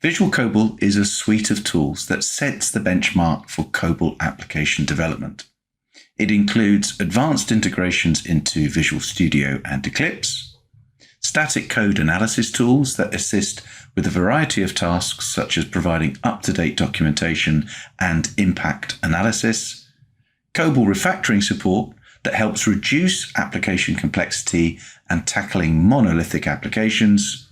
Visual COBOL is a suite of tools that sets the benchmark for COBOL application development. It includes advanced integrations into Visual Studio and Eclipse, static code analysis tools that assist with a variety of tasks such as providing up-to-date documentation and impact analysis, COBOL refactoring support that helps reduce application complexity and tackling monolithic applications,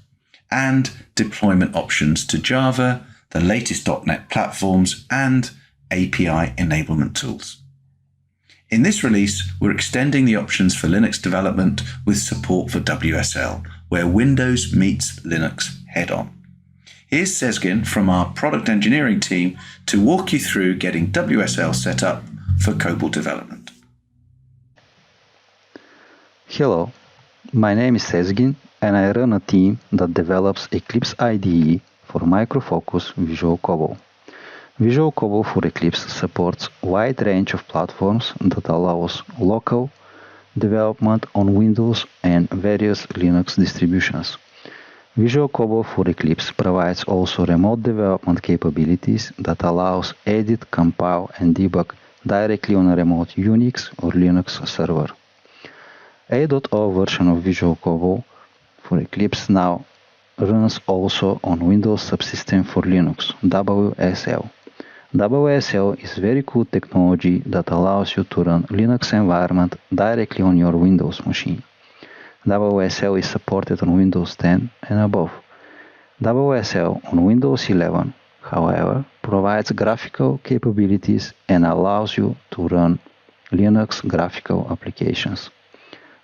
and deployment options to Java, the latest .NET platforms, and API enablement tools. In this release, we're extending the options for Linux development with support for WSL, where Windows meets Linux head-on. Here's Sezgin from our product engineering team to walk you through getting WSL set up for COBOL development. Hello, my name is Sezgin and I run a team that develops Eclipse IDE for Micro Focus Visual COBOL. Visual COBOL for Eclipse supports a wide range of platforms that allows local development on Windows and various Linux distributions. Visual COBOL for Eclipse provides also remote development capabilities that allows edit, compile and debug directly on a remote Unix or Linux server. 8.0 version of Visual COBOL for Eclipse now runs also on Windows Subsystem for Linux, WSL. WSL is very cool technology that allows you to run Linux environment directly on your Windows machine. WSL is supported on Windows 10 and above. WSL on Windows 11, however, provides graphical capabilities and allows you to run Linux graphical applications.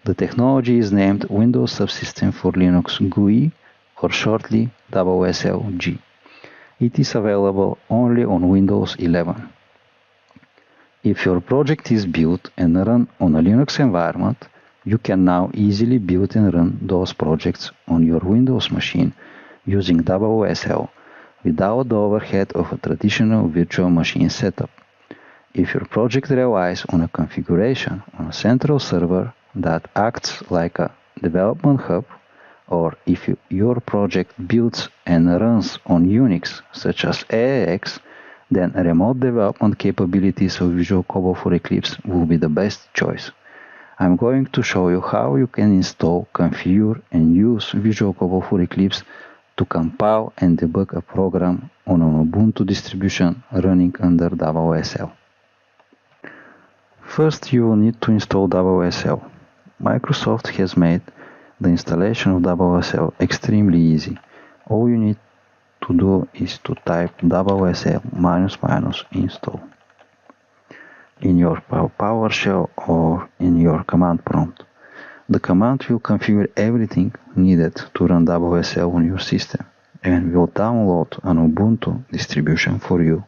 The technology is named Windows Subsystem for Linux GUI, or shortly WSL-G. It is available only on Windows 11. If your project is built and run on a Linux environment, you can now easily build and run those projects on your Windows machine using WSL without the overhead of a traditional virtual machine setup. If your project relies on a configuration on a central server that acts like a development hub, or if your project builds and runs on Unix, such as AIX, then remote development capabilities of Visual COBOL for Eclipse will be the best choice. I'm going to show you how you can install, configure, and use Visual COBOL for Eclipse to compile and debug a program on an Ubuntu distribution running under WSL. First, you will need to install WSL. Microsoft has made the installation of WSL extremely easy. All you need to do is to type WSL --install in your PowerShell or in your command prompt. The command will configure everything needed to run WSL on your system and will download an Ubuntu distribution for you.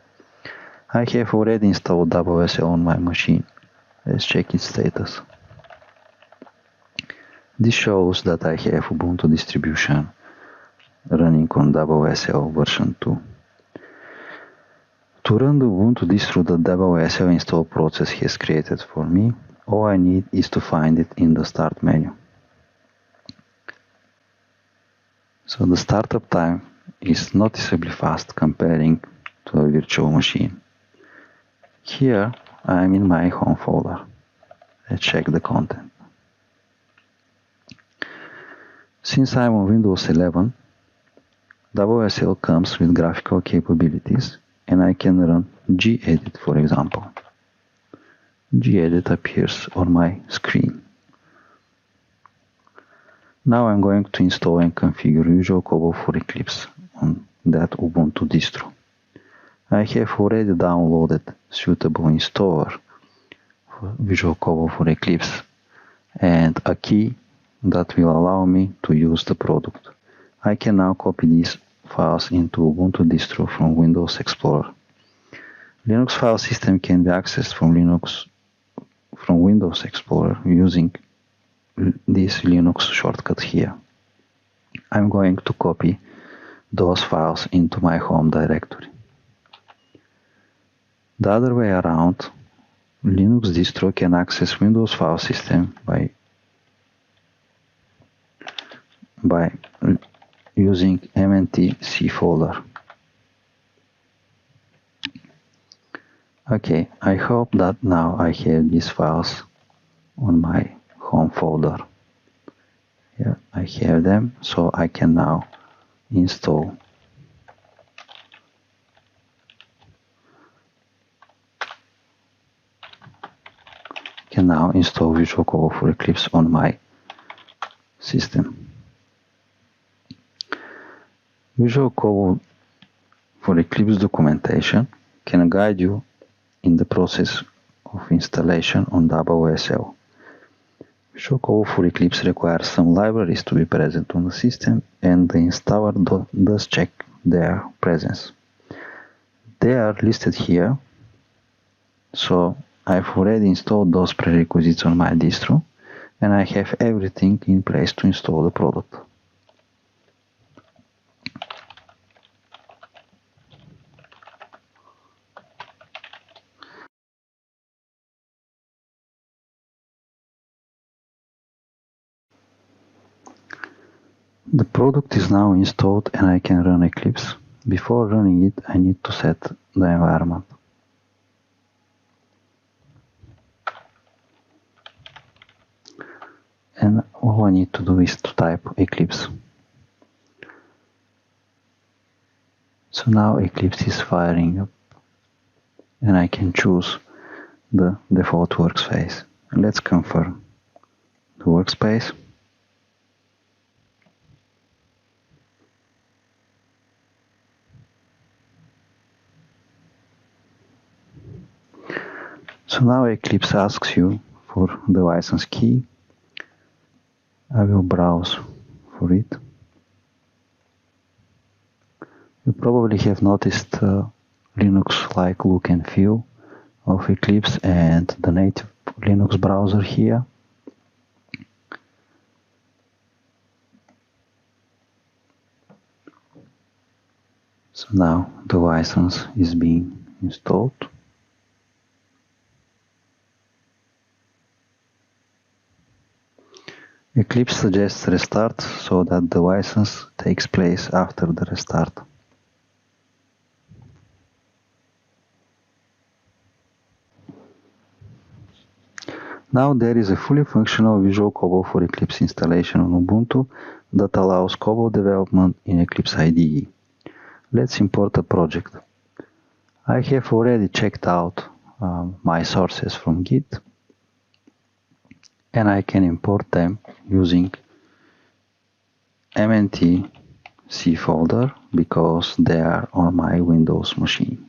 I have already installed WSL on my machine. Let's check its status. This shows that I have Ubuntu distribution running on WSL version 2. To run the Ubuntu distro that WSL install process has created for me, all I need is to find it in the start menu. So the startup time is noticeably fast comparing to a virtual machine. Here I am in my home folder. Let's check the content. Since I'm on Windows 11, WSL comes with graphical capabilities and I can run gedit, for example. Gedit appears on my screen. Now I'm going to install and configure Visual COBOL for Eclipse on that Ubuntu distro. I have already downloaded suitable installer for Visual COBOL for Eclipse and a key that will allow me to use the product. I can now copy these files into Ubuntu distro from Windows Explorer. Linux file system can be accessed from Windows Explorer using this Linux shortcut here. I'm going to copy those files into my home directory. The other way around, Linux distro can access Windows file system by using mnt c folder. Okay, I hope that now I have these files on my home folder. Here I have them, so I can now install Visual COBOL for Eclipse on my system. Visual COBOL for Eclipse documentation can guide you in the process of installation on WSL. Visual COBOL for Eclipse requires some libraries to be present on the system, and the installer does check their presence. They are listed here, so I've already installed those prerequisites on my distro, and I have everything in place to install the product. The product is now installed and I can run Eclipse. Before running it, I need to set the environment. And all I need to do is to type Eclipse. So now Eclipse is firing up and I can choose the default workspace. Let's confirm the workspace. So now Eclipse asks you for the license key. I will browse for it. You probably have noticed Linux-like look and feel of Eclipse and the native Linux browser here. So now the license is being installed. Eclipse suggests restart so that the license takes place after the restart. Now there is a fully functional Visual COBOL for Eclipse installation on Ubuntu that allows COBOL development in Eclipse IDE. Let's import a project. I have already checked out my sources from Git, and I can import them using mnt C folder because they are on my Windows machine.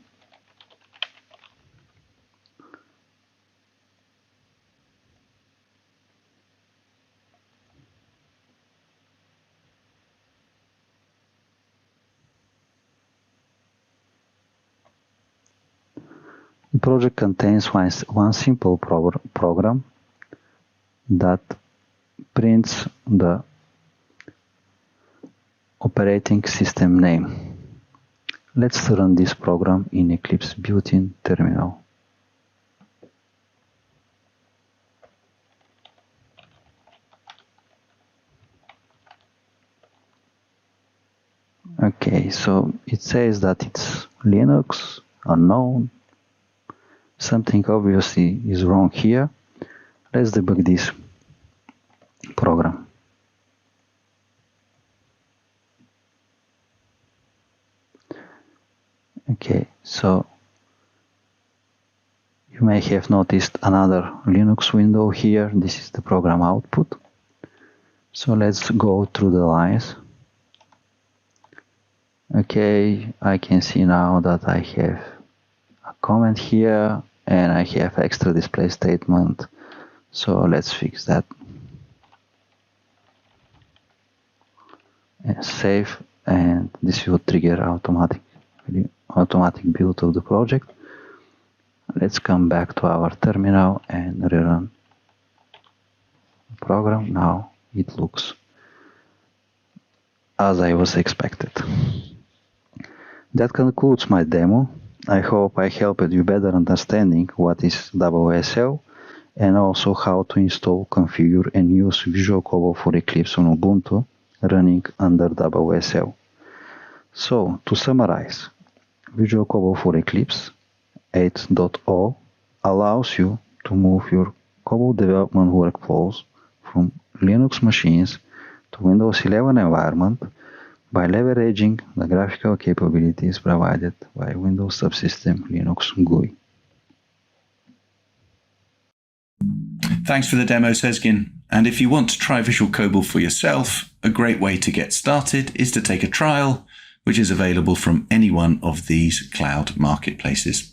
The project contains one simple program that prints the operating system name. Let's run this program in Eclipse built-in terminal. Okay, so it says that it's Linux, unknown. Something obviously is wrong here. Let's debug this program. Okay, so you may have noticed another Linux window here. This is the program output. So let's go through the lines. Okay, I can see now that I have a comment here and I have extra display statement. So let's fix that. And save, and this will trigger automatic build of the project. Let's come back to our terminal and rerun the program. Now it looks as I was expected. That concludes my demo. I hope I helped you better understanding what is WSL and also how to install, configure and use Visual COBOL for Eclipse on Ubuntu running under WSL. So, to summarize, Visual COBOL for Eclipse 8.0 allows you to move your COBOL development workflows from Linux machines to Windows 11 environment by leveraging the graphical capabilities provided by Windows Subsystem Linux GUI. Thanks for the demo, Sezgin. And if you want to try Visual COBOL for yourself, a great way to get started is to take a trial, which is available from any one of these cloud marketplaces.